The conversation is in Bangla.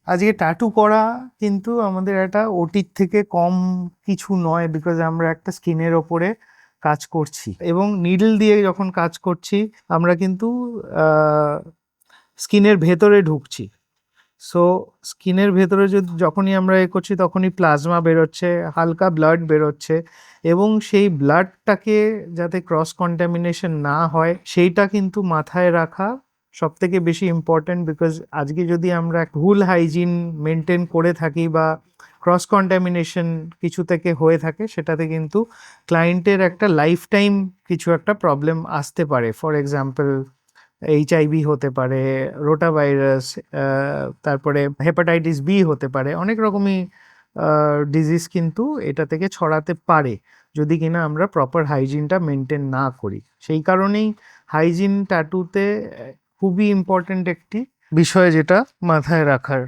আজকে ট্যাটু করা কিন্তু আমাদের একটা ওটির থেকে কম কিছু নয়, বিকজ আমরা একটা স্কিনের ওপরে কাজ করছি এবং নিডল দিয়ে যখন কাজ করছি আমরা কিন্তু স্কিনের ভেতরে ঢুকছি। সো স্কিনের ভেতরে যখনই আমরা করছি তখনই প্লাজমা বেরোচ্ছে, হালকা ব্লাড বেরোচ্ছে, এবং সেই ব্লাডটাকে যাতে ক্রস কন্টামিনেশন না হয় সেইটা কিন্তু মাথায় রাখা সব থেকে বেশি ইম্পর্ট্যান্ট। বিকজ আজকে যদি আমরা ভুল হাইজিন মেনটেন করে থাকি বা ক্রস কন্টামিনেশন কিছু থেকে হয়ে থাকে, সেটাতে কিন্তু ক্লায়েন্টের একটা লাইফ টাইম কিছু একটা প্রবলেম আসতে পারে। ফর এক্সাম্পল এইচআইভি হতে পারে, রোটা ভাইরাস, তারপরে হেপাটাইটিস বি হতে পারে, অনেক রকমই ডিজিজ কিন্তু এটা থেকে ছড়াতে পারে যদি কিনা আমরা প্রপার হাইজিনটা মেনটেন না করি। সেই কারণেই হাইজিন ট্যাটুতে খুবই ইম্পর্ট্যান্ট একটি বিষয়, যেটা মাথায় রাখার